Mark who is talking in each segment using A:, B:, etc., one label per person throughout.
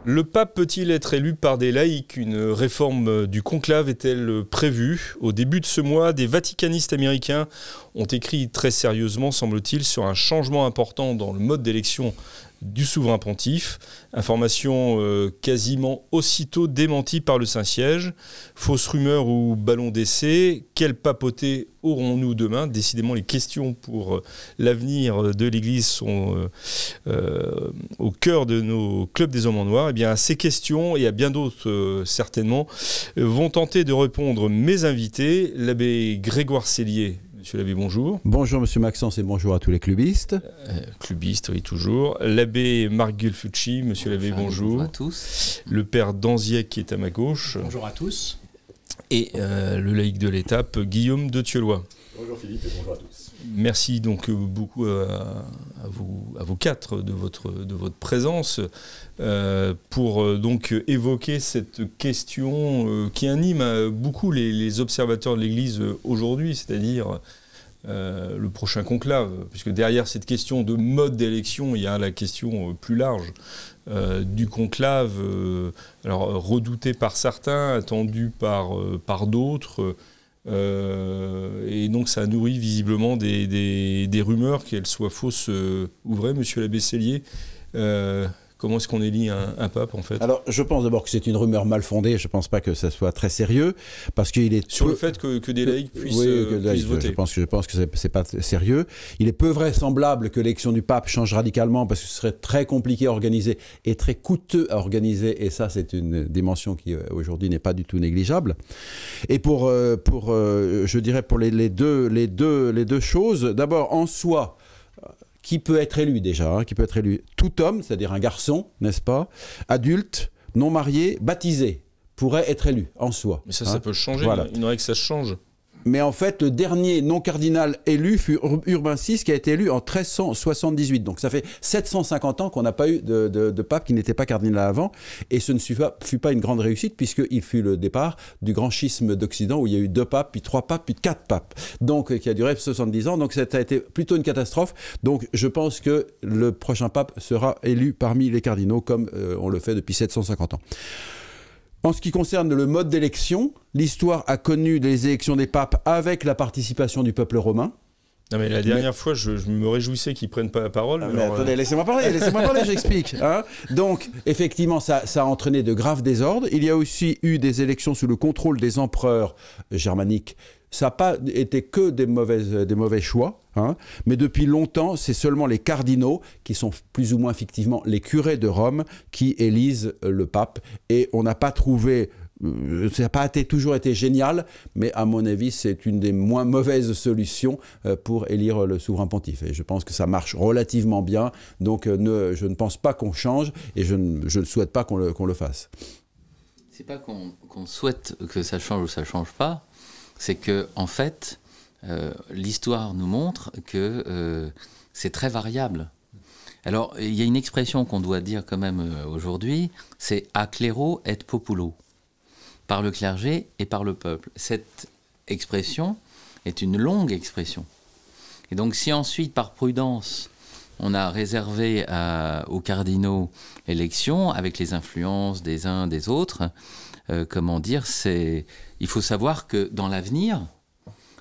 A: Le pape peut-il être élu par des laïcs? Une réforme du conclave est-elle prévue? Au début de ce mois, des vaticanistes américains ont écrit très sérieusement, semble-t-il, sur un changement important dans le mode d'élection du souverain pontife. Information quasiment aussitôt démentie par le Saint-Siège. Fausse rumeur ou ballon d'essai? Quelle papauté aurons-nous demain? Décidément, les questions pour l'avenir de l'Église sont au cœur de nos clubs des hommes en noir. Eh bien, à ces questions et à bien d'autres certainement vont tenter de répondre mes invités. L'abbé Grégoire Sellier. Monsieur l'abbé, bonjour.
B: Bonjour Monsieur Maxence et bonjour à tous les clubistes.
A: Clubiste, oui, toujours. L'abbé Marc Gulfucci, monsieur l'abbé, bonjour.
C: Bonjour à tous.
A: Le père Danziec qui est à ma gauche.
D: Bonjour à tous.
A: Et le laïc de l'étape, Guillaume de Thieulois.
E: Bonjour Philippe et bonjour à tous.
A: Merci donc beaucoup à vous quatre de votre présence pour donc évoquer cette question qui anime beaucoup les observateurs de l'Église aujourd'hui, c'est-à-dire le prochain conclave, puisque derrière cette question de mode d'élection, il y a la question plus large du conclave, alors redouté par certains, attendu par d'autres. Et donc ça nourrit visiblement des rumeurs, qu'elles soient fausses ou vraies. Monsieur l'abbé Sellier, comment est-ce qu'on élit un pape en fait?
B: Alors je pense d'abord que c'est une rumeur mal fondée, je ne pense pas que ça soit très sérieux, parce qu'il est...
A: Sur le fait que des laïcs puissent voter.
B: Je pense que c'est pas sérieux. Il est peu vraisemblable que l'élection du pape change radicalement, parce que ce serait très compliqué à organiser et très coûteux à organiser, et ça c'est une dimension qui aujourd'hui n'est pas du tout négligeable. Et je dirais pour les deux choses, d'abord en soi, qui peut être élu déjà, qui peut être élu? Tout homme, c'est-à-dire un garçon, n'est-ce pas, adulte, non marié, baptisé, pourrait être élu en soi.
A: Mais ça peut changer,
B: voilà.
A: Il faudrait que ça change.
B: Mais en fait, le dernier non-cardinal élu fut Urbain VI, qui a été élu en 1378. Donc ça fait 750 ans qu'on n'a pas eu de pape qui n'était pas cardinal avant. Et ce ne fut pas une grande réussite, puisqu'il fut le départ du grand schisme d'Occident, où il y a eu 2 papes, puis 3 papes, puis 4 papes. Donc qui a duré 70 ans. Donc ça a été plutôt une catastrophe. Donc je pense que le prochain pape sera élu parmi les cardinaux, comme on le fait depuis 750 ans. En ce qui concerne le mode d'élection, l'histoire a connu les élections des papes avec la participation du peuple romain.
A: Non mais la dernière fois, je me réjouissais qu'ils ne prennent pas la parole.
B: Mais attendez, laissez-moi parler, j'explique. Hein. Donc, effectivement, ça a entraîné de graves désordres. Il y a aussi eu des élections sous le contrôle des empereurs germaniques. Ça n'a pas été que des mauvais choix, hein, mais depuis longtemps, c'est seulement les cardinaux, qui sont plus ou moins fictivement les curés de Rome, qui élisent le pape. Et on n'a pas trouvé... ça n'a pas toujours été génial, mais à mon avis, c'est une des moins mauvaises solutions pour élire le souverain pontife. Et je pense que ça marche relativement bien, donc je ne pense pas qu'on change, et je ne souhaite pas qu'on le fasse.
C: C'est pas qu'on souhaite que ça change ou ça ne change pas, c'est que en fait, l'histoire nous montre que c'est très variable. Alors, il y a une expression qu'on doit dire quand même aujourd'hui, c'est « a clero et populo », par le clergé et par le peuple. Cette expression est une longue expression. Et donc, si ensuite, par prudence, on a réservé aux cardinaux l'élection, avec les influences des uns des autres, comment dire, il faut savoir que dans l'avenir,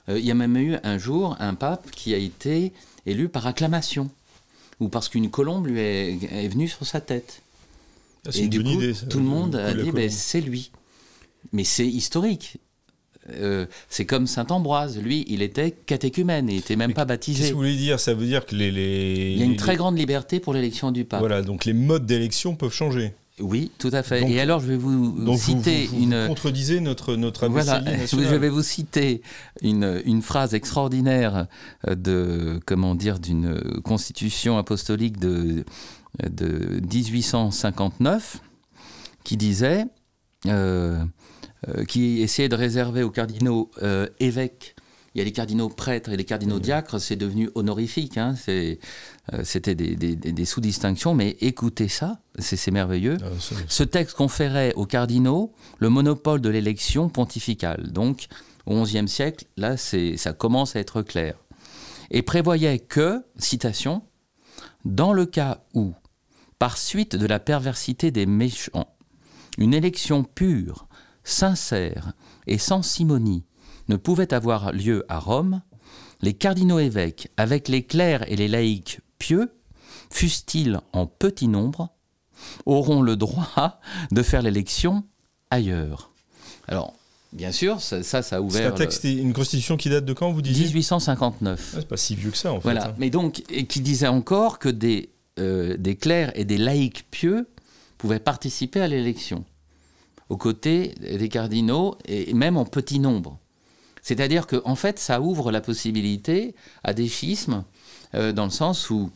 C: il y a même eu un jour un pape qui a été élu par acclamation, ou parce qu'une colombe lui est venue sur sa tête. Et du coup, tout le monde a dit, c'est lui. Mais c'est historique. C'est comme saint Ambroise. Lui, il était catéchumène, il n'était même pas baptisé.
A: Qu'est-ce que vous voulez dire? Ça veut dire que il
C: y a une très grande liberté pour l'élection du pape.
A: Voilà, donc les modes d'élection peuvent changer.
C: Oui, tout à fait. Donc, et alors, je vais vous citer
A: vous contredisez notre
C: voilà, je vais vous citer une phrase extraordinaire d'une constitution apostolique de 1859 qui disait... qui essayait de réserver aux cardinaux évêques. Il y a les cardinaux prêtres et les cardinaux diacres, c'est devenu honorifique. Hein, c'était des sous-distinctions, mais écoutez ça, c'est merveilleux. Ce texte conférait aux cardinaux le monopole de l'élection pontificale. Donc, au XIe siècle, là, ça commence à être clair. Et prévoyait que, citation, « dans le cas où par suite de la perversité des méchants. Une élection pure, sincère et sans simonie ne pouvait avoir lieu à Rome. Les cardinaux évêques, avec les clercs et les laïcs pieux, fussent-ils en petit nombre, auront le droit de faire l'élection ailleurs. Alors, bien sûr, ça a ouvert...
A: C'est un texte, une constitution qui date de quand, vous disiez ?
C: 1859.
A: C'est pas si vieux que ça, en fait.
C: Voilà,
A: hein.
C: mais donc, et qui disait encore que des clercs et des laïcs pieux pouvaient participer à l'élection, aux côtés des cardinaux, et même en petit nombre. C'est-à-dire qu'en fait, ça ouvre la possibilité à des schismes, dans le sens où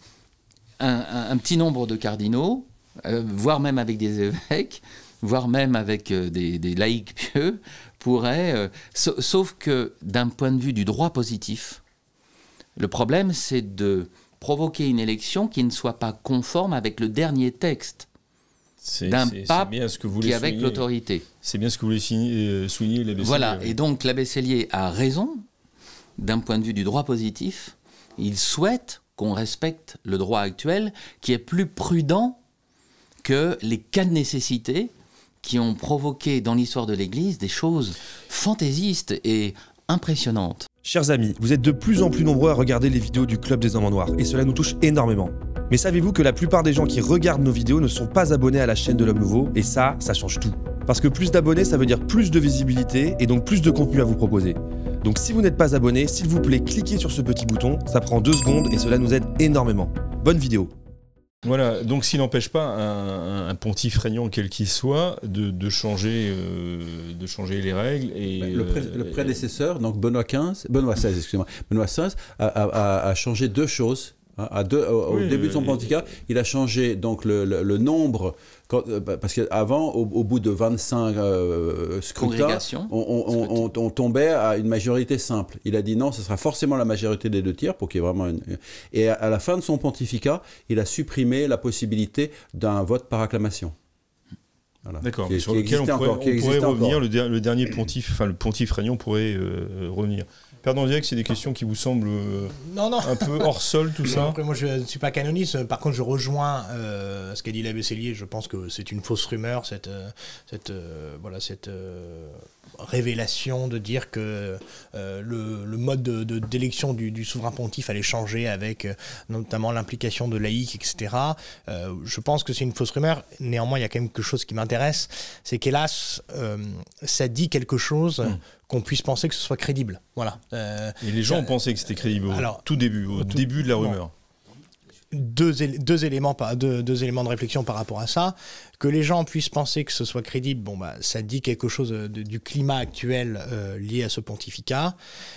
C: un petit nombre de cardinaux, voire même avec des évêques, voire même avec des laïcs pieux, pourraient... sauf que d'un point de vue du droit positif, le problème, c'est de provoquer une élection qui ne soit pas conforme avec le dernier texte d'un pape qui est avec l'autorité.
A: C'est bien ce que vous voulez souligner, l'abbé Sellier.
C: Voilà, et donc l'abbé Sellier a raison, d'un point de vue du droit positif, il souhaite qu'on respecte le droit actuel, qui est plus prudent que les cas de nécessité qui ont provoqué dans l'histoire de l'Église des choses fantaisistes et impressionnantes.
D: Chers amis, vous êtes de plus en plus nombreux à regarder les vidéos du Club des Hommes en Noir, et cela nous touche énormément. Mais savez-vous que la plupart des gens qui regardent nos vidéos ne sont pas abonnés à la chaîne de l'Homme Nouveau, et ça change tout. Parce que plus d'abonnés, ça veut dire plus de visibilité, et donc plus de contenu à vous proposer. Donc si vous n'êtes pas abonné, s'il vous plaît, cliquez sur ce petit bouton, ça prend 2 secondes, et cela nous aide énormément. Bonne vidéo.
A: Voilà, donc s'il n'empêche pas un pontife régnant quel qu'il soit de changer les règles. Et,
B: le prédécesseur, donc Benoît XVI, a changé 2 choses. Au début de son pontificat, il a changé donc le nombre, parce qu'avant, au bout de 25 scrutins, on tombait à une majorité simple. Il a dit non, ce sera forcément la majorité des 2 tiers pour qu'il y ait vraiment une... Et à la fin de son pontificat, il a supprimé la possibilité d'un vote par acclamation.
A: Voilà. D'accord, sur lequel on pourrait revenir, le dernier pontife, enfin le pontife régnant pourrait revenir. Père d'Andiac, c'est des questions qui vous semblent un peu hors sol, tout ça.
E: Après, moi, je ne suis pas canoniste. Par contre, je rejoins ce qu'a dit l'abbé Sellier. Je pense que c'est une fausse rumeur, cette révélation de dire que le mode d'élection du souverain pontife allait changer avec notamment l'implication de laïcs, etc. Je pense que c'est une fausse rumeur. Néanmoins, il y a quand même quelque chose qui m'intéresse. C'est qu'hélas, ça dit quelque chose... qu'on puisse penser que ce soit crédible. Voilà.
A: Et les gens ont pensé que c'était crédible au début de la rumeur.
E: Deux éléments de réflexion par rapport à ça. Que les gens puissent penser que ce soit crédible, ça dit quelque chose du climat actuel lié à ce pontificat.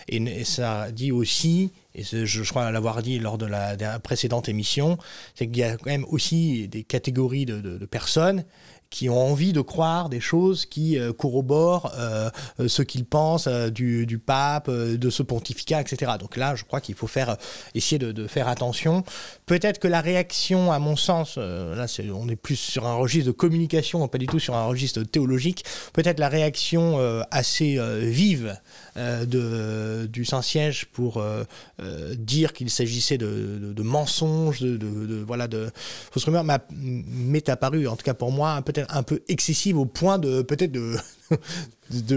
E: Et ça dit aussi, et je crois l'avoir dit lors de la précédente émission, c'est qu'il y a quand même aussi des catégories de personnes qui ont envie de croire des choses qui corroborent ce qu'ils pensent du pape, de ce pontificat, etc. Donc là, je crois qu'il faut essayer de faire attention. Peut-être que la réaction, à mon sens, là on est plus sur un registre de communication, pas du tout sur un registre théologique, peut-être la réaction assez vive du Saint-Siège pour dire qu'il s'agissait de mensonges, de fausses rumeurs, m'est apparu, en tout cas pour moi, peut-être un peu excessive au point de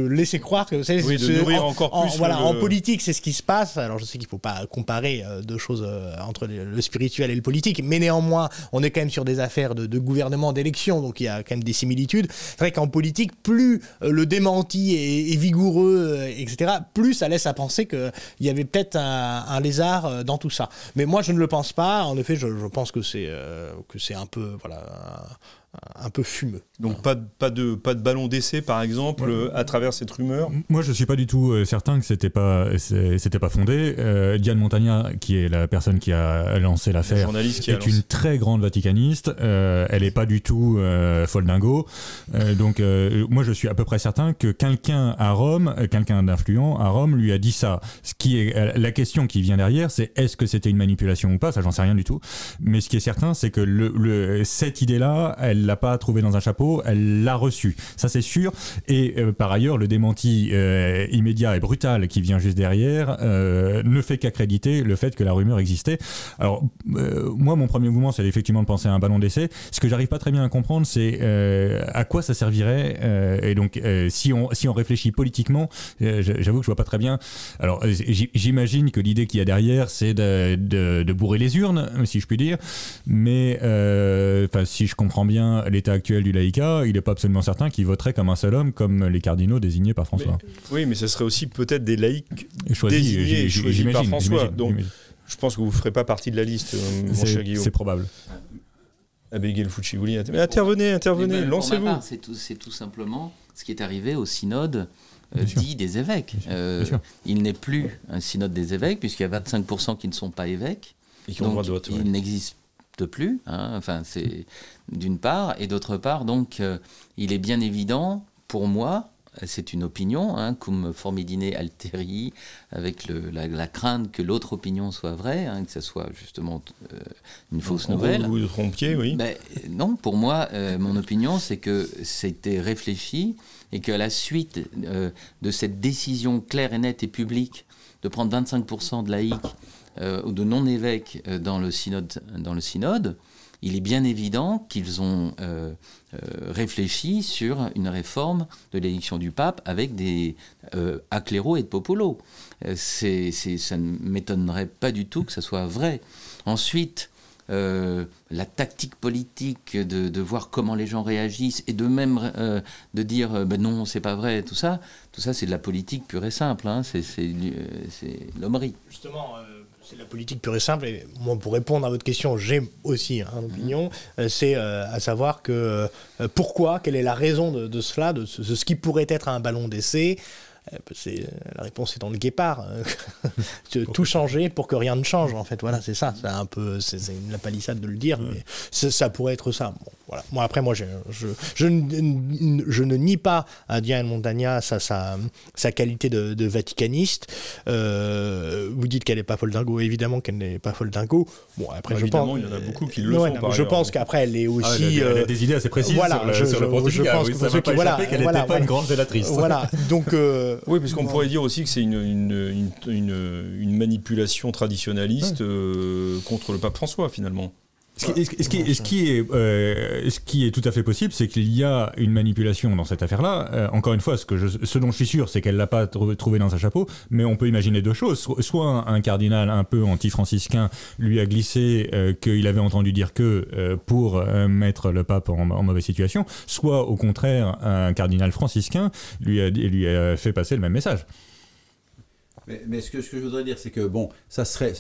E: laisser croire que
A: de nourrir encore plus
E: en politique c'est ce qui se passe. Alors je sais qu'il ne faut pas comparer deux choses entre le spirituel et le politique, mais néanmoins on est quand même sur des affaires de gouvernement, d'élection, donc il y a quand même des similitudes. C'est vrai qu'en politique, plus le démenti est vigoureux, etc., plus ça laisse à penser qu'il y avait peut-être un lézard dans tout ça. Mais moi je ne le pense pas. En effet, je pense que c'est un peu un peu fumeux.
A: Donc pas de ballon d'essai par exemple à travers cette rumeur.
F: Moi je suis pas du tout certain que c'était pas fondé. Diane Montagna, qui est la personne qui a lancé l'affaire, est une très grande vaticaniste. Elle est pas du tout folle dingo. Donc moi je suis à peu près certain que quelqu'un à Rome, quelqu'un d'influent à Rome lui a dit ça. Ce qui est la question qui vient derrière, c'est est-ce que c'était une manipulation ou pas? Ça j'en sais rien du tout. Mais ce qui est certain, c'est que cette idée-là, elle l'a pas trouvée dans un chapeau, elle l'a reçue. Ça c'est sûr. Et par ailleurs, le démenti immédiat et brutal qui vient juste derrière ne fait qu'accréditer le fait que la rumeur existait. Alors, moi, mon premier mouvement, c'est effectivement de penser à un ballon d'essai. Ce que j'arrive pas très bien à comprendre, c'est à quoi ça servirait. Et donc, si on réfléchit politiquement, j'avoue que je vois pas très bien. Alors, j'imagine que l'idée qu'il y a derrière, c'est de bourrer les urnes, si je puis dire. Mais si je comprends bien l'état actuel du laïcat, il n'est pas absolument certain qu'il voterait comme un seul homme, comme les cardinaux désignés par François.
A: Oui, mais ce serait aussi peut-être des laïcs désignés et choisis par François. Donc, je pense que vous ne ferez pas partie de la liste, mon cher Guillaume.
F: C'est probable.
A: Abigail Fucci-Wouli, intervenez, lancez-vous.
C: C'est tout simplement ce qui est arrivé au synode dit des évêques. Il n'est plus un synode des évêques, puisqu'il y a 25% qui ne sont pas évêques.
A: Et qui ont le droit de vote.
C: Il n'existe plus, c'est d'une part, et d'autre part, donc, il est bien évident, pour moi, c'est une opinion, cum formidine alteri, avec la crainte que l'autre opinion soit vraie, que ça soit justement une fausse nouvelle.
A: Vous trompiez, oui.
C: Non, pour moi, mon opinion, c'est que c'était réfléchi et qu'à la suite de cette décision claire et nette et publique de prendre 25% de laïcs ou de non-évêques dans le synode, il est bien évident qu'ils ont réfléchi sur une réforme de l'élection du pape avec des accléros et de popolo. Ça ne m'étonnerait pas du tout que ça soit vrai. Ensuite, la tactique politique de voir comment les gens réagissent et de même de dire non, c'est pas vrai, tout ça c'est de la politique pure et simple, c'est l'hommerie.
E: Justement, c'est de la politique pure et simple, et moi, pour répondre à votre question, j'ai aussi une opinion, c'est à savoir que pourquoi, quelle est la raison de cela, de ce qui pourrait être un ballon d'essai. La réponse est dans le guépard. Tout changer pour que rien ne change, en fait. Voilà, c'est ça. C'est la palissade de le dire, mais ça pourrait être ça. Bon, voilà. Après, je ne nie pas à Diane Montagna sa qualité de vaticaniste. Vous dites qu'elle n'est pas folle dingo. Évidemment qu'elle n'est pas folle dingo. Bon, après, je pense.
A: Il y en a beaucoup qui le sont.
E: Je pense qu'après, elle est aussi.
F: Elle a des idées assez précises sur le pontificat. Je pense que ça ne peut pas échapper qu'elle n'était pas une grande zélatrice.
E: Voilà. Donc.
A: Oui, parce qu'on pourrait dire aussi que c'est une manipulation traditionnaliste contre le pape François, finalement.
F: Ce qui est tout à fait possible, c'est qu'il y a une manipulation dans cette affaire-là. Encore une fois, ce dont je suis sûr, c'est qu'elle ne l'a pas trouvé dans un chapeau, mais on peut imaginer deux choses. Soit un cardinal un peu anti-franciscain lui a glissé qu'il avait entendu dire que pour mettre le pape en mauvaise situation, soit au contraire, un cardinal franciscain lui a fait passer le même message.
B: Mais ce que je voudrais dire, c'est que bon, ça serait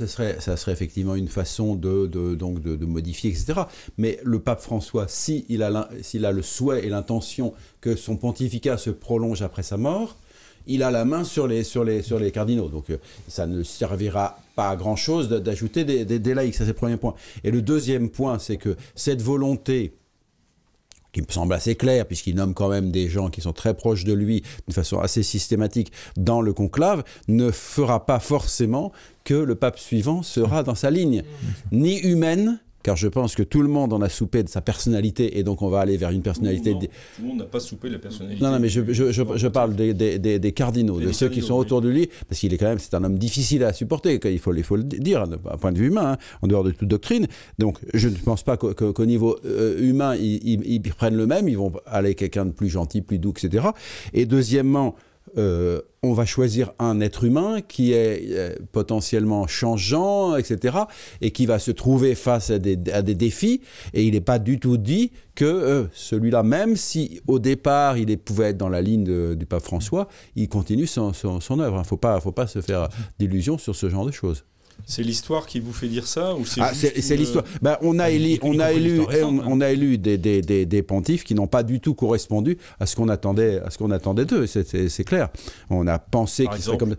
B: effectivement une façon de modifier, etc. Mais le pape François, s'il a le souhait et l'intention que son pontificat se prolonge après sa mort, il a la main sur les cardinaux. Donc ça ne servira pas à grand-chose d'ajouter des laïcs. Ça, c'est le premier point. Et le deuxième point, c'est que cette volonté, qui me semble assez clair, puisqu'il nomme quand même des gens qui sont très proches de lui, d'une façon assez systématique, dans le conclave, ne fera pas forcément que le pape suivant sera dans sa ligne, ni humaine, car je pense que tout le monde en a soupé de sa personnalité, et donc on va aller vers une personnalité...
A: Tout le monde n'a pas soupé de la personnalité.
B: Non, mais je parle des cardinaux, de ceux qui sont autour de lui, parce qu'il est quand même, c'est un homme difficile à supporter, il faut le dire, d'un point de vue humain, en dehors de toute doctrine. Donc je ne pense pas qu'au niveau humain, ils prennent le même, ils vont aller quelqu'un de plus gentil, plus doux, etc. Et deuxièmement, on va choisir un être humain qui est potentiellement changeant, etc., et qui va se trouver face à des défis, et il n'est pas du tout dit que celui-là, même si au départ il pouvait être dans la ligne du pape François, il continue son œuvre. Il ne faut pas se faire d'illusions sur ce genre de choses.
A: C'est l'histoire qui vous fait dire ça, ou
B: c'est l'histoire. On a élu des pontifes qui n'ont pas du tout correspondu à ce qu'on attendait d'eux. C'est clair. On a pensé qu'ils seraient comme.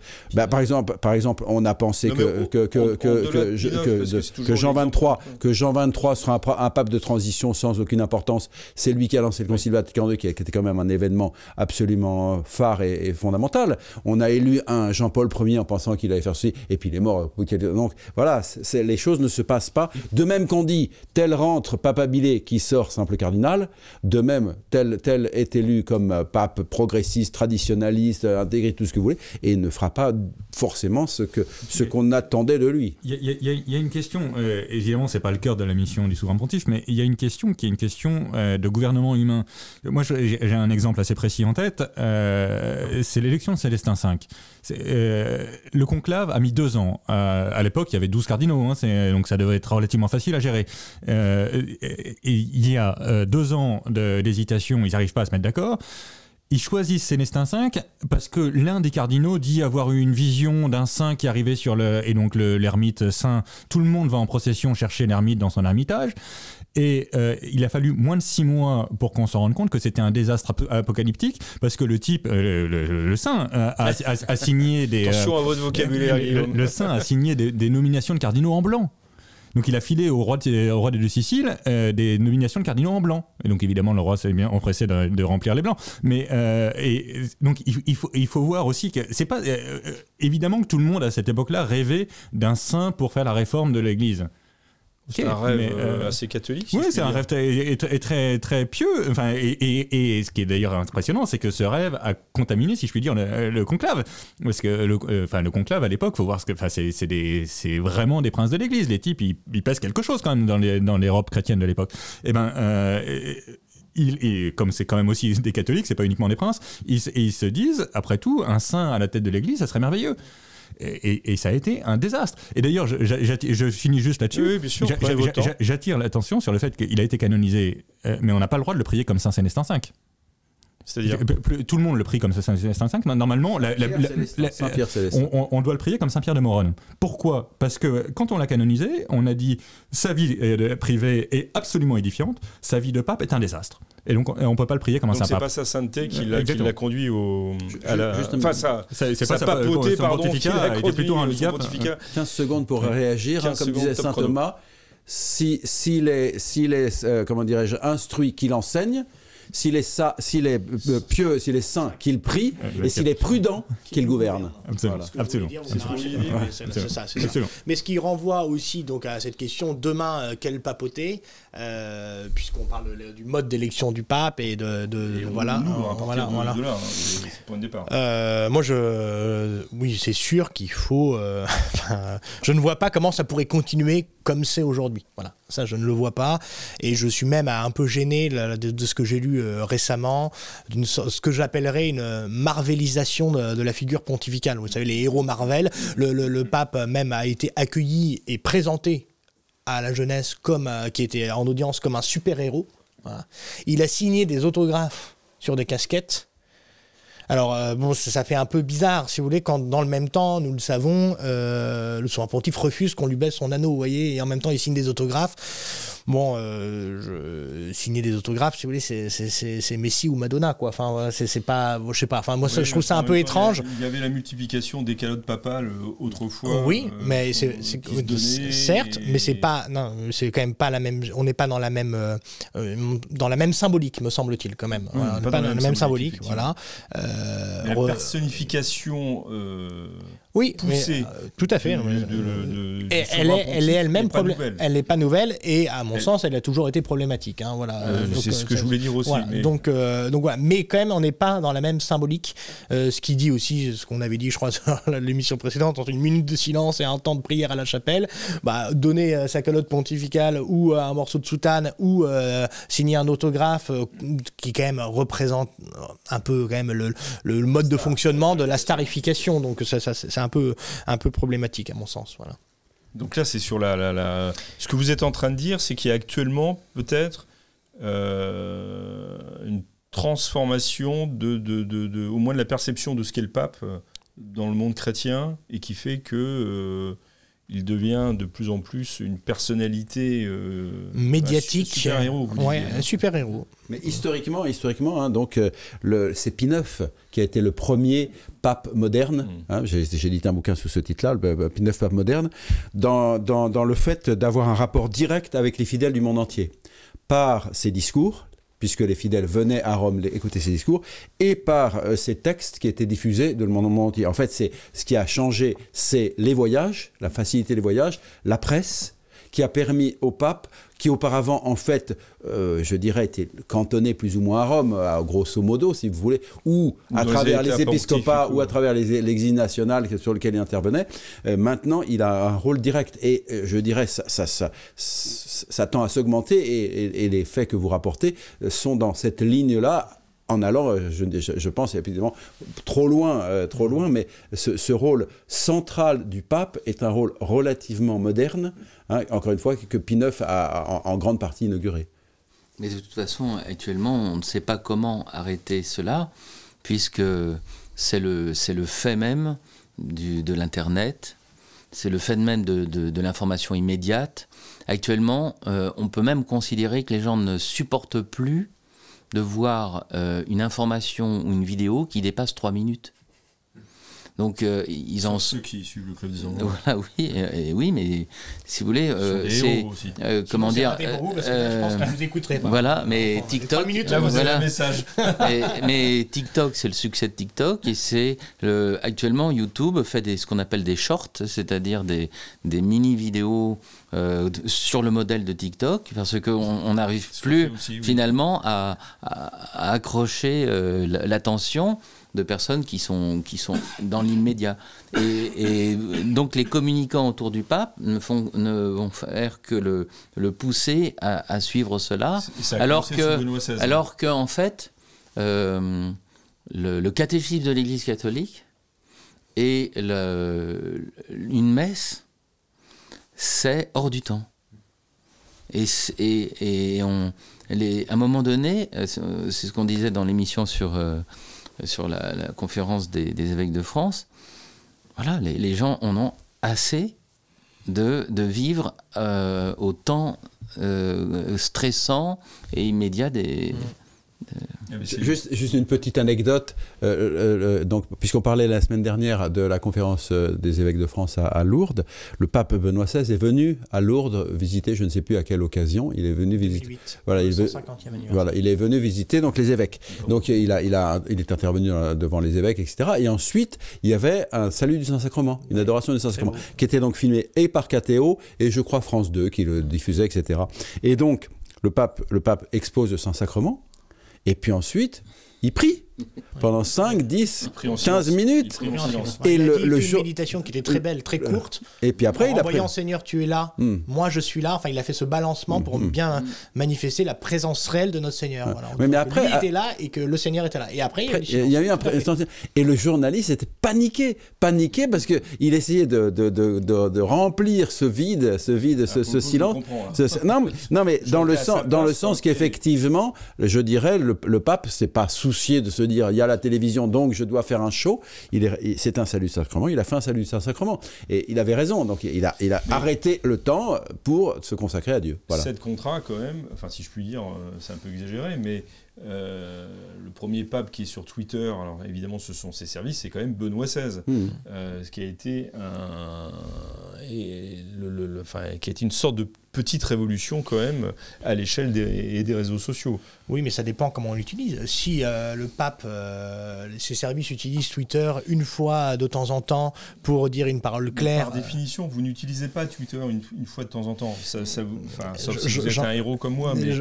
B: Par exemple, on a pensé que Jean XXIII sera un pape de transition sans aucune importance. C'est lui qui a lancé le Concile Vatican II, qui était quand même un événement absolument phare et fondamental. On a élu un Jean-Paul Ier en pensant qu'il allait faire ceci, et puis il est mort Donc voilà, les choses ne se passent pas. De même qu'on dit, tel rentre Pape Abilé qui sort simple cardinal, de même tel est élu comme pape progressiste, traditionnaliste, intégré, tout ce que vous voulez, et il ne fera pas forcément ce qu'on attendait de lui.
F: Il y a une question, évidemment c'est pas le cœur de la mission du souverain pontife, mais il y a une question qui est une question de gouvernement humain. Moi j'ai un exemple assez précis en tête, c'est l'élection de Célestin V. Le conclave a mis 2 ans. À l'époque, il y avait 12 cardinaux, hein, donc ça devait être relativement facile à gérer. Il y a 2 ans d'hésitation, ils n'arrivent pas à se mettre d'accord. Ils choisissent Célestin V parce que l'un des cardinaux dit avoir eu une vision d'un saint qui arrivait et donc l'ermite saint. Tout le monde va en procession chercher l'ermite dans son ermitage. Et il a fallu moins de 6 mois pour qu'on s'en rende compte que c'était un désastre apocalyptique, parce que le type, le saint, a signé des...
A: Attention à votre vocabulaire,
F: le saint a signé des nominations de cardinaux en blanc. Donc il a filé au roi des deux Siciles des nominations de cardinaux en blanc. Et donc évidemment le roi s'est bien empressé de remplir les blancs. Mais donc il faut voir aussi que c'est pas évidemment que tout le monde à cette époque-là rêvait d'un saint pour faire la réforme de l'Église.
A: C'est un rêve assez catholique.
F: Oui, c'est un rêve très, très pieux. Enfin, et ce qui est d'ailleurs impressionnant, c'est que ce rêve a contaminé, si je puis dire, le conclave. Parce que le conclave, à l'époque, il faut voir c'est vraiment des princes de l'Église. Les types, ils pèsent quelque chose quand même dans l'Europe chrétienne de l'époque. Et comme c'est quand même aussi des catholiques, c'est pas uniquement des princes, ils se disent, après tout, un saint à la tête de l'Église, ça serait merveilleux. Et ça a été un désastre. Et d'ailleurs, je finis juste là-dessus.
A: Oui, bien sûr.
F: J'attire l'attention sur le fait qu'il a été canonisé, mais on n'a pas le droit de le prier comme Saint Célestin V.
A: C'est-à-dire
F: tout le monde le prie comme Saint Célestin V. Normalement,
B: Saint-Pierre Célestin.
F: On doit le prier comme Saint-Pierre de Morone. Pourquoi ? Parce que quand on l'a canonisé, on a dit sa vie privée est absolument édifiante, sa vie de pape est un désastre. Et donc on ne peut pas le prier comme un saint pape.
A: C'est pas sa sainteté qui l'a conduit à la...
F: Enfin, sa papauté, pardon, qui a été plutôt un handicap.
B: 15 secondes pour réagir, comme disait saint Thomas. S'il est comment dirais-je, instruit, qu'il enseigne. S'il est pieux, s'il est saint, qu'il prie, et s'il est prudent, qu'il gouverne.
F: Absolument.
E: Mais ce qui renvoie aussi donc à cette question demain, quelle papauté, puisqu'on parle du mode d'élection du pape et voilà.
A: Point de départ.
E: Moi, oui, c'est sûr qu'il faut. Je ne vois pas comment ça pourrait continuer comme c'est aujourd'hui. Voilà, ça, je ne le vois pas, et je suis même un peu gêné de ce que j'ai lu récemment, ce que j'appellerais une marvelisation de la figure pontificale. Vous savez, les héros Marvel, le pape même a été accueilli et présenté à la jeunesse qui était en audience comme un super-héros. Voilà. Il a signé des autographes sur des casquettes. Alors, ça fait un peu bizarre, si vous voulez, quand dans le même temps, nous le savons, le souverain pontife refuse qu'on lui baisse son anneau, vous voyez, et en même temps, il signe des autographes. Bon, signer des autographes, si vous voulez, c'est Messi ou Madonna, quoi. Enfin, c'est pas, je sais pas. Enfin, moi, je trouve ça un peu étrange.
A: Il y avait la multiplication des calottes papales autrefois.
E: Oui, mais certes, mais c'est pas, non, c'est quand même pas la même. On n'est pas dans la même symbolique, me semble-t-il, quand même. Voilà, on n'est pas dans la même symbolique, voilà.
A: La personnification.
E: Oui,
A: poussée.
E: Tout à fait. Elle est elle-même elle n'est pas nouvelle, et à mon sens, elle a toujours été problématique. Hein, voilà.
A: C'est ce que je voulais dire aussi.
E: Voilà.
A: Mais...
E: Donc voilà. Mais quand même, on n'est pas dans la même symbolique. Ce qui dit aussi, ce qu'on avait dit, je crois, sur l'émission précédente, entre une minute de silence et un temps de prière à la chapelle, donner sa calotte pontificale ou un morceau de soutane ou signer un autographe qui quand même représente un peu quand même le mode de fonctionnement de la starification. Donc c'est un peu problématique à mon sens. Voilà.
A: Donc là, c'est sur ce que vous êtes en train de dire, c'est qu'il y a actuellement peut-être une transformation au moins de la perception de ce qu'est le pape dans le monde chrétien, et qui fait que il devient de plus en plus une personnalité
E: médiatique,
A: un super-héros.
E: Un super-héros.
B: Mais historiquement, hein, donc c'est Pie IX qui a été le premier pape moderne. Hein, j'ai édité un bouquin sous ce titre-là, Pie IX pape moderne, dans le fait d'avoir un rapport direct avec les fidèles du monde entier, par ses discours, puisque les fidèles venaient à Rome écouter ses discours, et par ces textes qui étaient diffusés de le monde entier. En fait, ce qui a changé, c'est les voyages, la facilité des voyages, la presse, qui a permis au pape, qui auparavant, en fait, je dirais, était cantonné plus ou moins à Rome, grosso modo, si vous voulez, ou à travers les épiscopats, ou à travers l'exil national sur lequel il intervenait. Maintenant, il a un rôle direct. Et je dirais, ça tend à s'augmenter, et les faits que vous rapportez sont dans cette ligne-là, en allant, je pense, évidemment, trop loin, mais ce rôle central du pape est un rôle relativement moderne, hein, encore une fois, que Pie IX a en grande partie inauguré.
C: Mais de toute façon, actuellement, on ne sait pas comment arrêter cela, puisque c'est le fait même de l'Internet, c'est le fait même de l'information immédiate. Actuellement, on peut même considérer que les gens ne supportent plus de voir une information ou une vidéo qui dépasse 3 minutes. Donc, ils en...
A: Ceux qui suivent le Club des Endroits.
C: Voilà, oui, oui, mais si vous voulez, c'est... comment dire...
E: je pense que vous écouterez pas.
C: Voilà, mais TikTok...
E: 3 minutes,
A: là, vous
C: voilà.
A: avez un message.
C: mais TikTok, c'est le succès de TikTok, et c'est... actuellement, YouTube fait ce qu'on appelle des shorts, c'est-à-dire des mini-vidéos sur le modèle de TikTok, parce qu'on n'arrive plus, finalement, à accrocher l'attention de personnes qui sont dans l'immédiat. Et donc les communicants autour du pape ne vont faire que le pousser à suivre cela, alors que en fait, le catéchisme de l'Église catholique et une messe, c'est hors du temps. Et à un moment donné, c'est ce qu'on disait dans l'émission sur la conférence des évêques de France, voilà, les gens en ont assez de vivre au temps stressant et immédiat des...
B: Juste une petite anecdote, donc, puisqu'on parlait la semaine dernière de la conférence des évêques de France à Lourdes, le pape Benoît XVI est venu à Lourdes visiter, je ne sais plus à quelle occasion, il est venu visiter.
E: 2008,
B: voilà, il est venu visiter donc les évêques. Donc il est intervenu devant les évêques, etc. Et ensuite, il y avait un salut du Saint-Sacrement, une adoration du Saint-Sacrement, qui était donc filmé et par KTO et je crois France 2 qui le diffusait, etc. Et donc le pape expose le Saint-Sacrement. Et puis ensuite, il prie pendant 5, 10, 15 minutes.
E: Et le jour... une méditation qui était très belle, très courte.
B: Et puis après, il a
E: voyant Seigneur, tu es là, moi je suis là. Enfin, il a fait ce balancement pour bien manifester la présence réelle de notre Seigneur. Voilà.
B: Mais après,
E: lui était là et que le Seigneur était là. Et après,
B: il y a eu un... Et le journaliste était paniqué parce qu'il essayait de remplir ce vide, ce silence. Non, mais dans le sens qu'effectivement, je dirais, le pape s'est pas soucié de se dire il y a la télévision donc je dois faire un show. C'est un salut sacrement, il a fait un salut sacrement et il avait raison, donc il a arrêté le temps pour se consacrer à Dieu. Voilà.
A: 7 contrats quand même, enfin si je puis dire, c'est un peu exagéré, mais le premier pape qui est sur Twitter, alors évidemment ce sont ses services, c'est quand même Benoît XVI, ce qui a été qui a été une sorte de petite révolution quand même à l'échelle des réseaux sociaux.
E: Oui, mais ça dépend comment on l'utilise. Si le pape, ses services utilisent Twitter une fois de temps en temps pour dire une parole claire...
A: Par définition, vous n'utilisez pas Twitter une fois de temps en temps. Sauf si vous êtes un héros comme moi, mais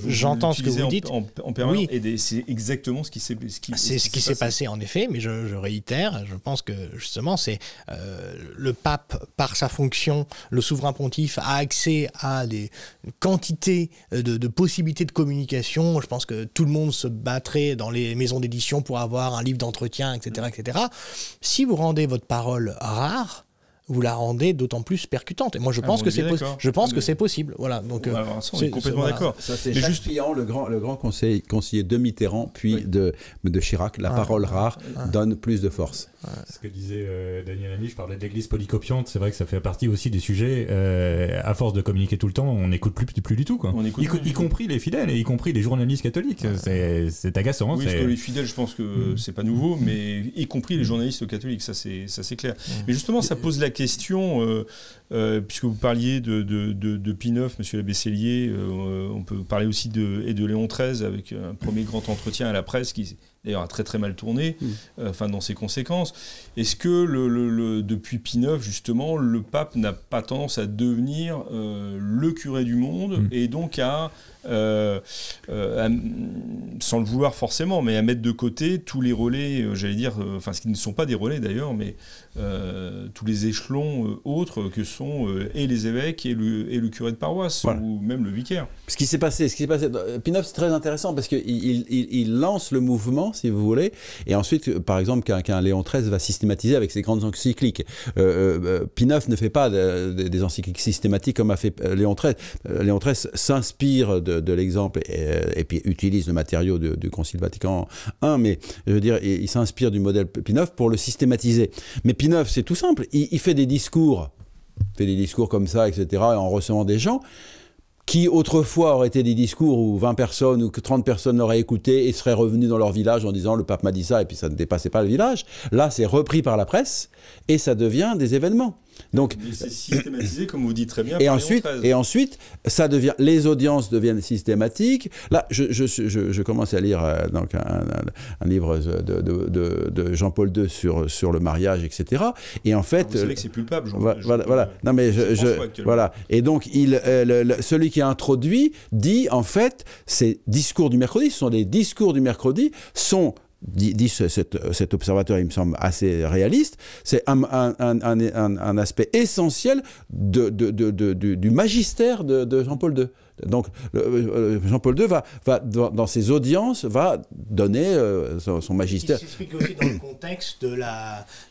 E: j'entends ce que vous dites.
A: En permanence, oui. Et c'est exactement ce qui s'est
E: passé en effet, mais je réitère, je pense que justement c'est le pape, par sa fonction, le souverain pontife, a accès à une quantité de possibilités de communication. Je pense que tout le monde se battrait dans les maisons d'édition pour avoir un livre d'entretien, etc., etc. Si vous rendez votre parole rare, vous la rendez d'autant plus percutante. Et moi, je pense que c'est possible. Voilà. Donc,
A: on est complètement d'accord.
B: Ça, c'est Jacques Pillan, le grand conseiller de Mitterrand, puis de Chirac. La parole rare donne plus de force.
F: Ce que disait Daniel Ami, je parlais de l'église polycopiante. C'est vrai que ça fait partie aussi des sujets. À force de communiquer tout le temps, on n'écoute plus du tout. Quoi. Y compris les fidèles et y compris les journalistes catholiques. C'est agaçant.
A: Oui, parce que les fidèles, je pense que c'est pas nouveau, mais y compris les journalistes catholiques, ça c'est clair. Mais justement, ça pose la question, puisque vous parliez de Pie IX, monsieur l'abbé-Cellier, on peut parler aussi de Léon XIII, avec un premier grand entretien à la presse qui d'ailleurs a très très mal tourné, dans ses conséquences. Est-ce que depuis Pie IX, justement, le pape n'a pas tendance à devenir le curé du monde, et donc sans le vouloir forcément, mais à mettre de côté tous les relais, j'allais dire, ce qui ne sont pas des relais d'ailleurs, mais tous les échelons autres que sont et les évêques et le curé de paroisse, voilà, ou même le vicaire.
B: Ce qui s'est passé, Pie IX, c'est très intéressant parce qu'il lance le mouvement, si vous voulez, et ensuite, par exemple, qu'un Léon XIII va systématiser avec ses grandes encycliques. Pie IX ne fait pas des encycliques systématiques comme a fait Léon XIII. Léon XIII s'inspire de l'exemple et puis utilise le matériau du Concile Vatican I, mais je veux dire, il s'inspire du modèle Pie IX pour le systématiser. Mais Pie IX, c'est tout simple, il fait des discours comme ça, etc., en recevant des gens qui autrefois auraient été des discours où 20 personnes ou 30 personnes l'auraient écouté et seraient revenus dans leur village en disant « le pape m'a dit ça » et puis ça ne dépassait pas le village. Là, c'est repris par la presse et ça devient des événements. Donc,
A: c'est systématisé, comme vous dites très bien.
B: Et ensuite, ça devient, les audiences deviennent systématiques. Là, je commence à lire donc un livre de Jean-Paul II sur le mariage, etc. Et en fait,
A: vous savez que c'est plus le pape.
B: Voilà. Non mais voilà. Et donc celui qui a introduit dit en fait ces discours du mercredi, ce sont des discours du mercredi dit cet observateur, il me semble assez réaliste, c'est un aspect essentiel du magistère de Jean-Paul II. Donc Jean-Paul II va dans ses audiences, va donner son magistère.
E: Il s'explique aussi dans le contexte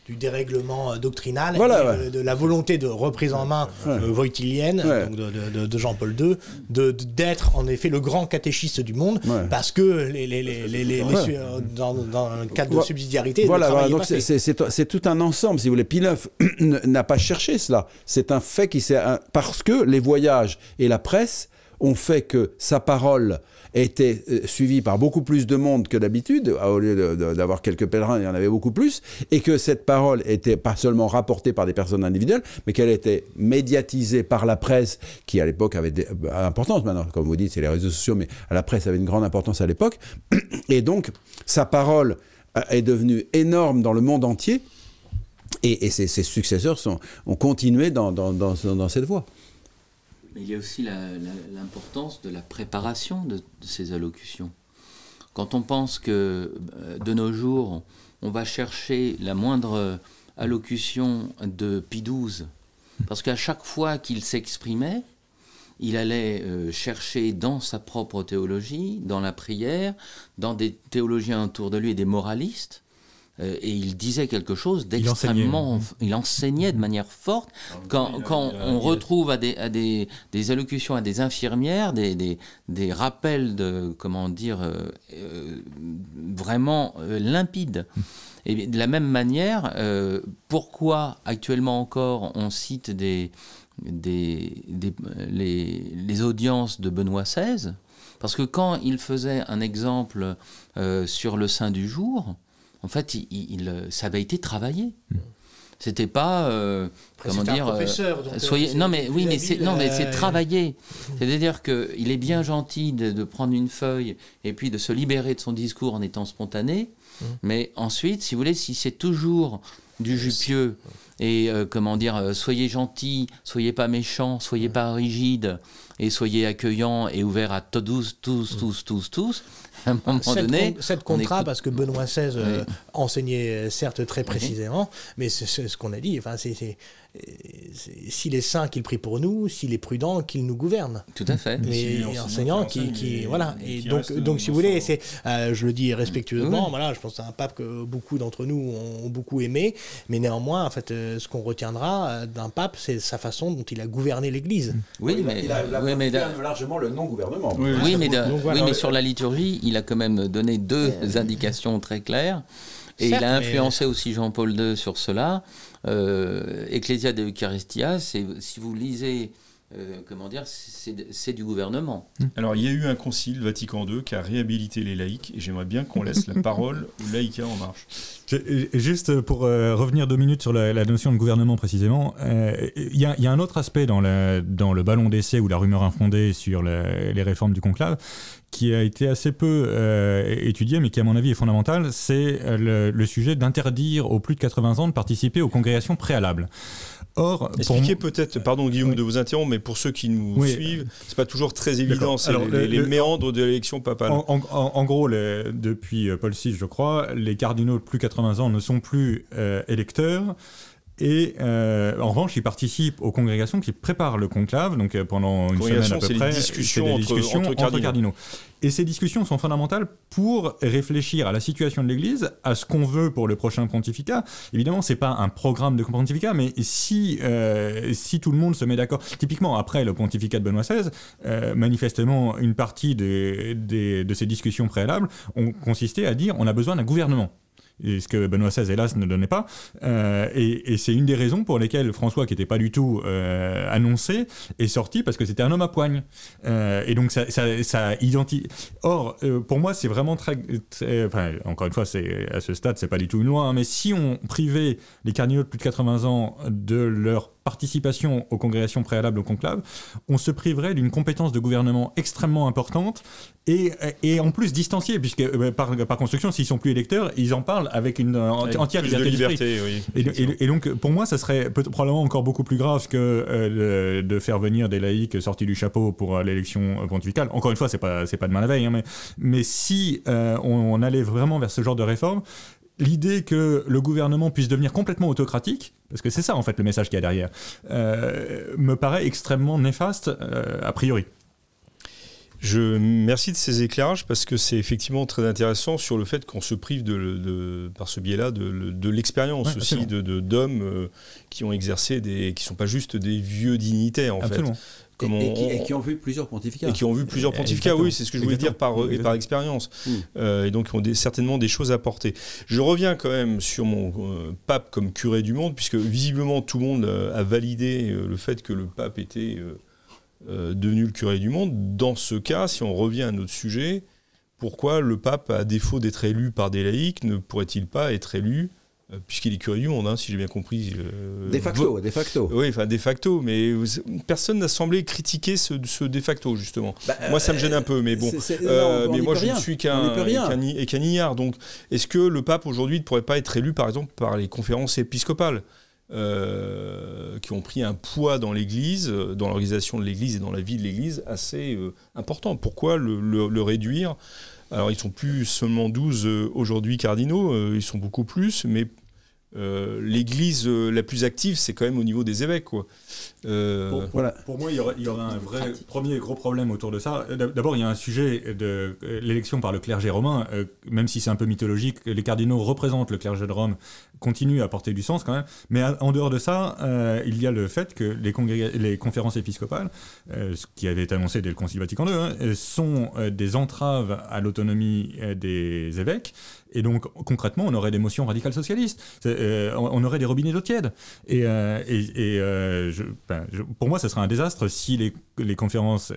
E: du dérèglement doctrinal,
B: voilà,
E: de la volonté de reprise en main wojtylienne, donc de Jean-Paul II, d'être en effet le grand catéchiste du monde, parce que dans un cadre de subsidiarité.
B: Voilà, donc c'est tout un ensemble, si vous voulez. Pie IX n'a pas cherché cela. C'est un fait parce que les voyages et la presse ont fait que sa parole était suivie par beaucoup plus de monde que d'habitude. Au lieu d'avoir quelques pèlerins, il y en avait beaucoup plus, et que cette parole était pas seulement rapportée par des personnes individuelles, mais qu'elle était médiatisée par la presse, qui à l'époque avait de l'importance. Maintenant, comme vous dites, c'est les réseaux sociaux, mais la presse avait une grande importance à l'époque. Et donc, sa parole est devenue énorme dans le monde entier, et ses successeurs ont continué dans cette voie.
C: Mais il y a aussi l'importance de la préparation de ces allocutions. Quand on pense que de nos jours, on va chercher la moindre allocution de Pie XII, parce qu'à chaque fois qu'il s'exprimait, il allait chercher dans sa propre théologie, dans la prière, dans des théologiens autour de lui et des moralistes, et il disait quelque chose d'extrêmement... Il enseignait de manière forte. Quand on retrouve à des allocutions à des infirmières, des rappels de, comment dire, vraiment limpides. Et de la même manière, pourquoi actuellement encore on cite les audiences de Benoît XVI? Parce que quand il faisait un exemple sur le Saint du jour, en fait, ça avait été travaillé. C'était pas comment dire.
E: Professeur, donc
C: c'est travaillé. C'est-à-dire qu'il est bien gentil de prendre une feuille et puis de se libérer de son discours en étant spontané, mais ensuite, si vous voulez, si c'est toujours du jus pieux et comment dire, soyez gentils, soyez pas méchants, soyez pas rigides et soyez accueillants et ouverts à tous. À un moment donné,
E: cette contrat, parce que Benoît XVI enseignait certes très précisément, mais c'est ce qu'on a dit. Enfin, s'il est saint, qu'il prie pour nous, s'il est prudent, qu'il nous gouverne.
C: Tout à fait.
E: Mais enseignant qui voilà. Et donc, si vous voulez, je le dis respectueusement. Voilà, je pense que c'est un pape que beaucoup d'entre nous ont beaucoup aimé, mais néanmoins, en fait, ce qu'on retiendra d'un pape, c'est sa façon dont il a gouverné l'Église.
B: Oui, mais il a largement le non-gouvernement.
C: Oui, mais sur la liturgie, il a quand même donné deux indications très claires. Et certes, il a influencé aussi Jean-Paul II sur cela. Ecclesia de Eucharistia, si vous lisez comment dire, c'est du gouvernement.
A: Alors, il y a eu un concile Vatican II qui a réhabilité les laïcs, et j'aimerais bien qu'on laisse la parole aux laïcs En Marche.
F: Juste pour revenir 2 minutes sur la notion de gouvernement précisément, il y a un autre aspect dans le ballon d'essai ou la rumeur infondée sur les réformes du conclave qui a été assez peu étudié, mais qui à mon avis est fondamental, c'est le sujet d'interdire aux plus de 80 ans de participer aux congrégations préalables. Or,
A: expliquez peut-être, pardon Guillaume de vous interrompre, mais pour ceux qui nous suivent, c'est pas toujours très évident, c'est les méandres de l'élection papale.
F: En gros, depuis Paul VI, je crois, les cardinaux de plus de 80 ans ne sont plus électeurs. Et en revanche, ils participent aux congrégations qui préparent le conclave, donc pendant une semaine à peu près.
A: C'est des discussions entre cardinaux.
F: Et ces discussions sont fondamentales pour réfléchir à la situation de l'Église, à ce qu'on veut pour le prochain pontificat. Évidemment, c'est pas un programme de pontificat, mais si tout le monde se met d'accord, typiquement après le pontificat de Benoît XVI, manifestement une partie de ces discussions préalables ont consisté à dire on a besoin d'un gouvernement. Et ce que Benoît XVI, hélas, ne donnait pas. Et c'est une des raisons pour lesquelles François, qui n'était pas du tout annoncé, est sorti, parce que c'était un homme à poigne. Et donc, ça identifie... Or, pour moi, c'est vraiment très... Enfin, encore une fois, à ce stade, c'est pas du tout une loi, hein, mais si on privait les cardinaux de plus de 80 ans de leur participation aux congrégations préalables au conclave, on se priverait d'une compétence de gouvernement extrêmement importante et en plus distanciée, puisque par construction, s'ils sont plus électeurs, ils en parlent avec une entière liberté. Oui, et donc, pour moi, ça serait probablement encore beaucoup plus grave que de faire venir des laïcs sortis du chapeau pour l'élection pontificale. Encore une fois, c'est pas demain la veille, hein, mais si on allait vraiment vers ce genre de réforme, l'idée que le gouvernement puisse devenir complètement autocratique, parce que c'est ça en fait le message qu'il y a derrière, me paraît extrêmement néfaste a priori.
A: Merci de ces éclairages parce que c'est effectivement très intéressant sur le fait qu'on se prive par ce biais-là de l'expérience aussi d'hommes qui ont exercé qui ne sont pas juste des vieux dignitaires en fait.
B: Et qui ont vu plusieurs pontificats.
A: Et qui ont vu plusieurs pontificats, oui, c'est ce que je voulais dire par expérience. Et donc, ils ont certainement des choses à porter. Je reviens quand même sur mon pape comme curé du monde, puisque visiblement, tout le monde a validé le fait que le pape était devenu le curé du monde. Dans ce cas, si on revient à notre sujet, pourquoi le pape, à défaut d'être élu par des laïcs, ne pourrait-il pas être élu puisqu'il est curé du monde, hein, si j'ai bien compris.
B: De facto.
A: Oui, enfin, de facto, mais personne n'a semblé critiquer ce de facto, justement. Moi, ça me gêne un peu, mais bon. Mais moi, je ne suis qu'un ignare. Donc, est-ce que le pape, aujourd'hui, ne pourrait pas être élu, par exemple, par les conférences épiscopales qui ont pris un poids dans l'Église, dans l'organisation de l'Église et dans la vie de l'Église assez important. Pourquoi le réduire ? Alors, ils ne sont plus seulement 12 aujourd'hui cardinaux, ils sont beaucoup plus, mais l'Église la plus active, c'est quand même au niveau des évêques, quoi.
F: Pour moi, il y aurait un vrai premier gros problème autour de ça. D'abord, il y a un sujet de l'élection par le clergé romain, même si c'est un peu mythologique, les cardinaux représentent le clergé de Rome, continue à porter du sens quand même. Mais en dehors de ça, il y a le fait que les conférences épiscopales, ce qui avait été annoncé dès le Concile Vatican II, sont des entraves à l'autonomie des évêques. Et donc, concrètement, on aurait des motions radicales socialistes. On aurait des robinets d'eau tiède. Pour moi, ce serait un désastre si les conférences...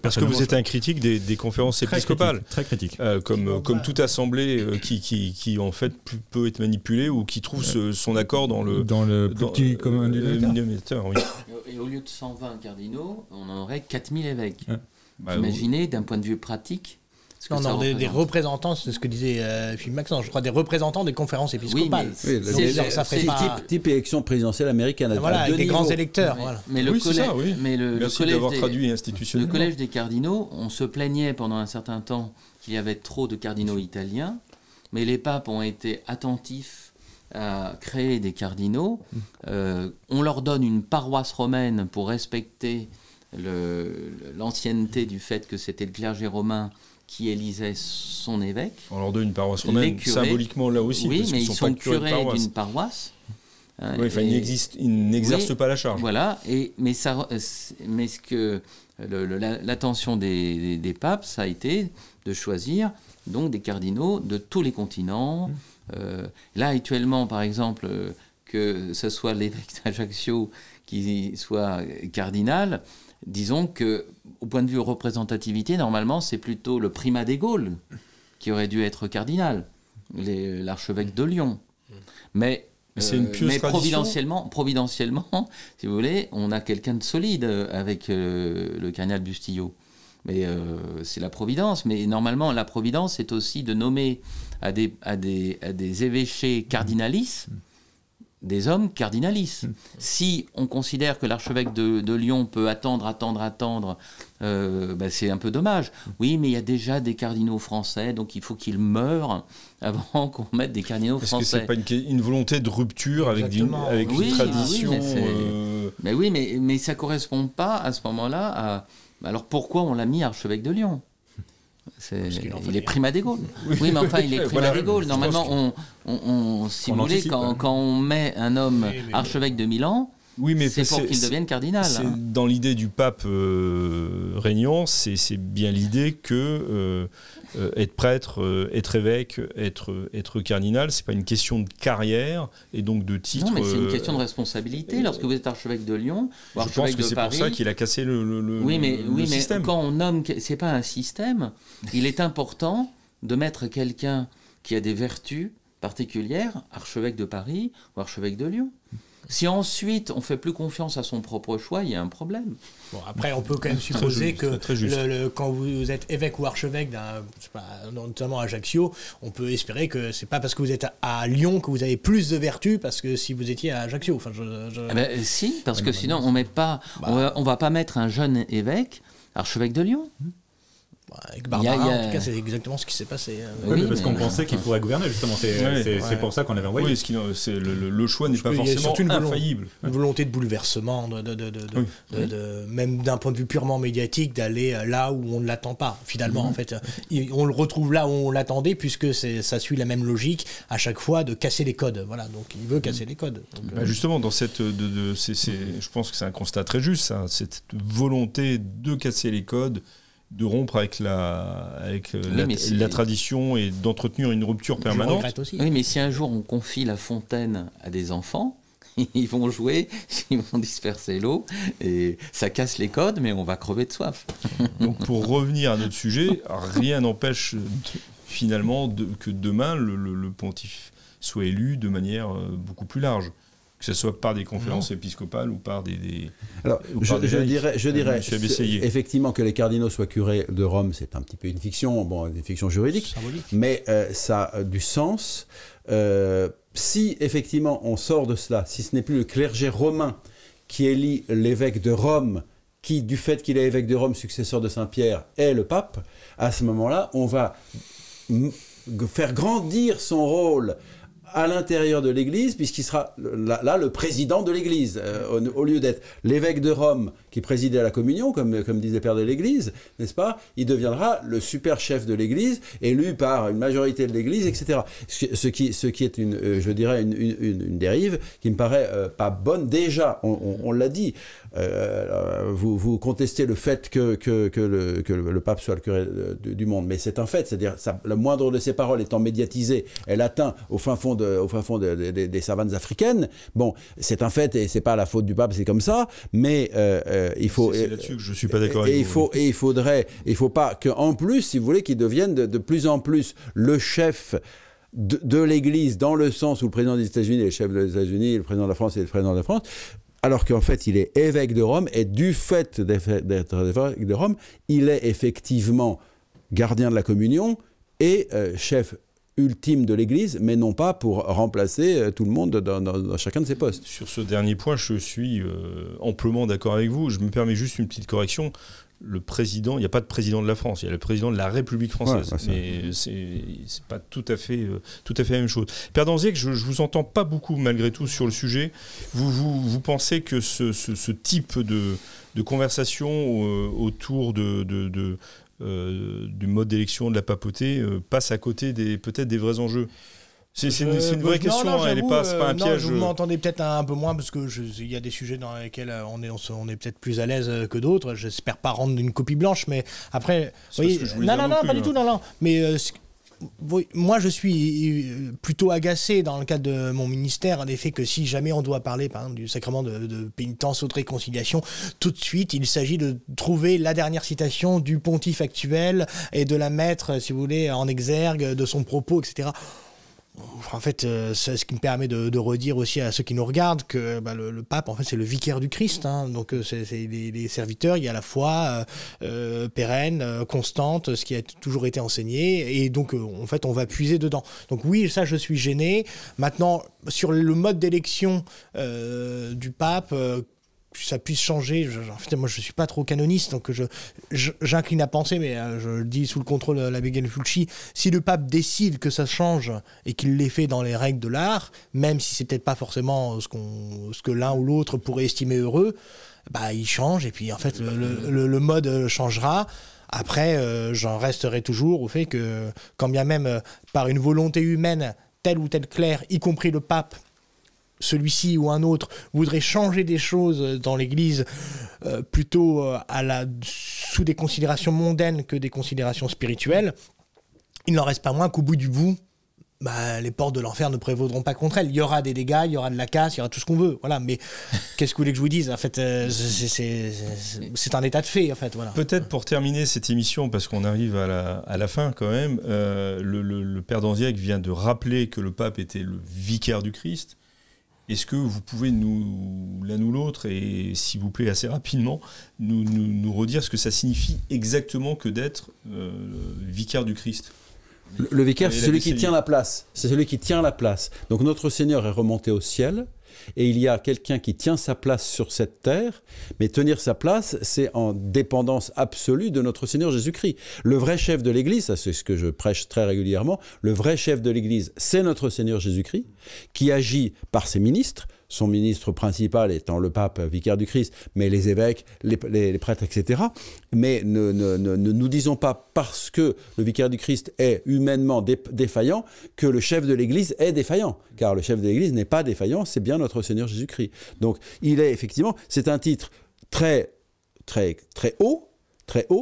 A: Parce que vous êtes un critique des conférences épiscopales.
F: Très critique.
A: Comme toute assemblée qui, en fait, peut être manipulée ou qui trouve son accord dans le
F: petit commun
A: dénominateur. Oui.
C: Et au lieu de 120 cardinaux, on en aurait 4000 évêques. Imaginez, d'un point de vue pratique...
E: Non, des représentants, c'est ce que disait Philippe Maxence, je crois, des représentants des conférences épiscopales.
B: Ça ferait type élection présidentielle américaine.
E: Voilà, avec des grands électeurs. Voilà.
C: Mais le collège des cardinaux, on se plaignait pendant un certain temps qu'il y avait trop de cardinaux italiens, mais les papes ont été attentifs à créer des cardinaux. On leur donne une paroisse romaine pour respecter l'ancienneté du fait que c'était le clergé romain qui élisait son évêque.
A: On leur donne une paroisse romaine, symboliquement là aussi.
C: Oui, mais ils sont curés d'une paroisse.
A: Oui, enfin, ils n'exercent pas la charge.
C: Voilà, mais ce que l'attention des papes, ça a été de choisir donc des cardinaux de tous les continents. Là, actuellement, par exemple, que ce soit l'évêque d'Ajaccio qui soit cardinal. Disons qu'au point de vue représentativité, normalement, c'est plutôt le primat des Gaules qui aurait dû être cardinal, l'archevêque de Lyon. Mais providentiellement, si vous voulez, on a quelqu'un de solide avec le cardinal Bustillo. Mais c'est la providence. Mais normalement, la providence, c'est aussi de nommer à des évêchés cardinalices des hommes cardinalices. Si on considère que l'archevêque de Lyon peut attendre, c'est un peu dommage. Oui, mais il y a déjà des cardinaux français, donc il faut qu'ils meurent avant qu'on mette des cardinaux français.
A: Est-ce que c'est pas une volonté de rupture avec une tradition
C: mais ça correspond pas à ce moment-là à... Alors pourquoi on l'a mis archevêque de Lyon ? Il est primat des Gaules. Oui, mais enfin, il est primat des Gaules. Normalement, si vous voulez, quand on met un homme archevêque de Milan, c'est pour qu'il devienne cardinal.
A: Dans l'idée du pape régnant, c'est bien l'idée que être prêtre, être évêque, être cardinal, c'est pas une question de carrière et donc de titre.
C: Non, mais c'est une question de responsabilité. Lorsque vous êtes archevêque de Lyon ou archevêque de Paris,
A: c'est pour ça qu'il a cassé le système.
C: Mais quand on nomme, c'est pas un système. Il est important de mettre quelqu'un qui a des vertus particulières, archevêque de Paris ou archevêque de Lyon. Si ensuite on fait plus confiance à son propre choix, il y a un problème.
E: Bon, après, on peut quand même supposer que quand vous êtes évêque ou archevêque, notamment à Ajaccio, on peut espérer que c'est pas parce que vous êtes à Lyon que vous avez plus de vertus parce que si vous étiez à Ajaccio. Enfin,
C: si, parce que sinon on va pas mettre un jeune évêque archevêque de Lyon.
E: Avec Barbara, en tout cas, c'est exactement ce qui s'est passé.
F: Oui, parce qu'on pensait qu'il pourrait gouverner, justement. C'est pour ça qu'on l'avait envoyé.
A: Oui, le choix n'est pas forcément infaillible.
E: Une volonté de bouleversement, même d'un point de vue purement médiatique, d'aller là où on ne l'attend pas. Finalement, en fait, on le retrouve là où on l'attendait, puisque ça suit la même logique à chaque fois de casser les codes. Voilà, donc il veut casser les codes. Donc,
A: justement, dans je pense que c'est un constat très juste, ça, cette volonté de casser les codes, de rompre avec la tradition et d'entretenir une rupture permanente.
C: Oui, mais si un jour on confie la fontaine à des enfants, ils vont jouer, ils vont disperser l'eau, et ça casse les codes, mais on va crever de soif.
A: Donc pour revenir à notre sujet, rien n'empêche finalement que demain le pontife soit élu de manière beaucoup plus large. Que ce soit par des conférences épiscopales ou par des
B: Alors, je dirais effectivement que les cardinaux soient curés de Rome, c'est un petit peu une fiction, une fiction juridique, mais ça a du sens. Si effectivement on sort de cela, si ce n'est plus le clergé romain qui élit l'évêque de Rome, qui, du fait qu'il est évêque de Rome, successeur de Saint-Pierre, est le pape, à ce moment-là, on va faire grandir son rôle à l'intérieur de l'Église, puisqu'il sera là le président de l'Église, au lieu d'être l'évêque de Rome qui présidait à la communion, comme disait Père de l'Église, n'est-ce pas? Il deviendra le super chef de l'Église, élu par une majorité de l'Église, etc. Ce qui est je dirais une dérive qui me paraît pas bonne. Déjà, on l'a dit, vous contestez le fait que le pape soit le curé du monde, mais c'est un fait, c'est-à-dire la moindre de ses paroles étant médiatisée, elle atteint au fin fond des savanes africaines. Bon, c'est un fait et c'est pas la faute du pape, c'est comme ça, mais il faut...
A: C'est là-dessus que je suis pas d'accord avec vous.
B: Il faut pas qu'en plus, si vous voulez, qu'il devienne de plus en plus le chef de l'Église, dans le sens où le président des États-Unis est le chef des États-Unis, le président de la France est le président de la France, alors qu'en fait, il est évêque de Rome, et du fait d'être évêque de Rome, il est effectivement gardien de la communion et chef ultime de l'Église, mais non pas pour remplacer tout le monde dans chacun de ses postes.
A: Sur ce dernier point, je suis amplement d'accord avec vous. Je me permets juste une petite correction. Le président, il n'y a pas de président de la France, il y a le président de la République française. Ouais, mais c'est pas tout à fait la même chose. Père Danziec, je vous entends pas beaucoup malgré tout sur le sujet. Vous pensez que ce type de conversation autour du mode d'élection de la papauté passe à côté peut-être des vrais enjeux? C'est une vraie question, elle n'est pas un piège.
E: Vous m'entendez peut-être un peu moins parce que il y a des sujets dans lesquels on est peut-être plus à l'aise que d'autres. J'espère pas rendre une copie blanche, mais après,
A: non,
E: pas du tout, non. Mais moi, je suis plutôt agacé dans le cadre de mon ministère, en effet, que si jamais on doit parler, par exemple, du sacrement de pénitence ou de réconciliation, tout de suite, il s'agit de trouver la dernière citation du pontife actuel et de la mettre, si vous voulez, en exergue de son propos, etc. En fait, c'est ce qui me permet de redire aussi à ceux qui nous regardent que le pape, en fait, c'est le vicaire du Christ. Hein. Donc, c'est les serviteurs. Il y a la foi pérenne, constante, ce qui a toujours été enseigné. Et donc, en fait, on va puiser dedans. Donc, oui, ça, je suis gêné. Maintenant, sur le mode d'élection du pape, ça puisse changer. En fait, moi, je ne suis pas trop canoniste, donc j'incline à penser, mais je le dis sous le contrôle de l'abbé Galfucci, si le pape décide que ça change et qu'il l'ait fait dans les règles de l'art, même si c'est peut-être pas forcément ce que l'un ou l'autre pourrait estimer heureux, il change, et puis en fait, le mode changera. Après, j'en resterai toujours au fait que, quand bien même par une volonté humaine, tel ou tel clerc, y compris le pape, celui-ci ou un autre, voudrait changer des choses dans l'Église plutôt sous des considérations mondaines que des considérations spirituelles, il n'en reste pas moins qu'au bout du bout, les portes de l'enfer ne prévaudront pas contre elles. Il y aura des dégâts, il y aura de la casse, il y aura tout ce qu'on veut. Voilà. Mais qu'est-ce que vous voulez que je vous dise ? En fait, c'est un état de fait. En fait, voilà.
A: Peut-être pour terminer cette émission, parce qu'on arrive à la fin quand même, le père d'Anziac vient de rappeler que le pape était le vicaire du Christ. Est-ce que vous pouvez l'un ou l'autre, et s'il vous plaît assez rapidement, nous redire ce que ça signifie exactement que d'être vicaire du Christ ?
B: Le vicaire, c'est celui qui tient la place. C'est celui qui tient la place. Donc notre Seigneur est remonté au ciel, et il y a quelqu'un qui tient sa place sur cette terre, mais tenir sa place, c'est en dépendance absolue de notre Seigneur Jésus-Christ. Le vrai chef de l'Église, ça c'est ce que je prêche très régulièrement, le vrai chef de l'Église, c'est notre Seigneur Jésus-Christ, qui agit par ses ministres, son ministre principal étant le pape, vicaire du Christ, mais les évêques, les prêtres, etc. Mais ne nous disons pas, parce que le vicaire du Christ est humainement défaillant, que le chef de l'Église est défaillant. Car le chef de l'Église n'est pas défaillant, c'est bien notre Seigneur Jésus-Christ. Donc, il est effectivement, c'est un titre très, très, très haut,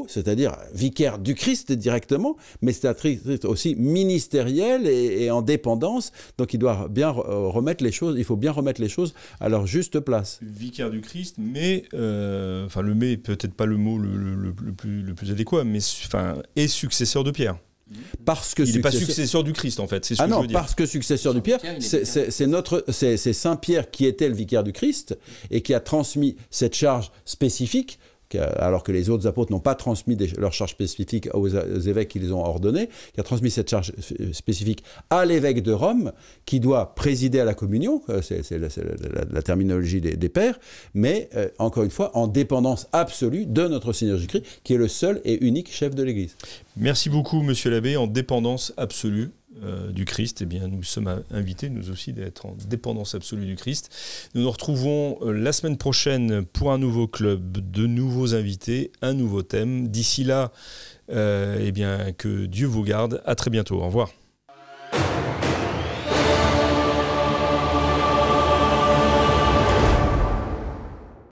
B: c'est-à-dire vicaire du Christ directement, mais c'est un titre aussi ministériel et en dépendance, donc il doit bien remettre les choses, il faut bien remettre les choses à leur juste place.
A: Vicaire du Christ, mais, le mais peut-être pas le mot le plus adéquat, mais est successeur de Pierre.
B: Parce que
A: il n'est pas successeur du Christ, en fait, c'est ce que je veux dire.
B: Parce que successeur du Pierre, c'est Saint Pierre qui était le vicaire du Christ et qui a transmis cette charge spécifique, alors que les autres apôtres n'ont pas transmis leur charge spécifique aux évêques qui les ont ordonnés, qui a transmis cette charge spécifique à l'évêque de Rome, qui doit présider à la communion, c'est la terminologie des pères, mais encore une fois, en dépendance absolue de notre Seigneur Jésus-Christ, qui est le seul et unique chef de l'Église.
A: Merci beaucoup, monsieur l'abbé. En dépendance absolue du Christ, eh bien, nous sommes invités, nous aussi, d'être en dépendance absolue du Christ. Nous nous retrouvons la semaine prochaine pour un nouveau club, de nouveaux invités, un nouveau thème. D'ici là, eh bien, que Dieu vous garde. À très bientôt. Au revoir.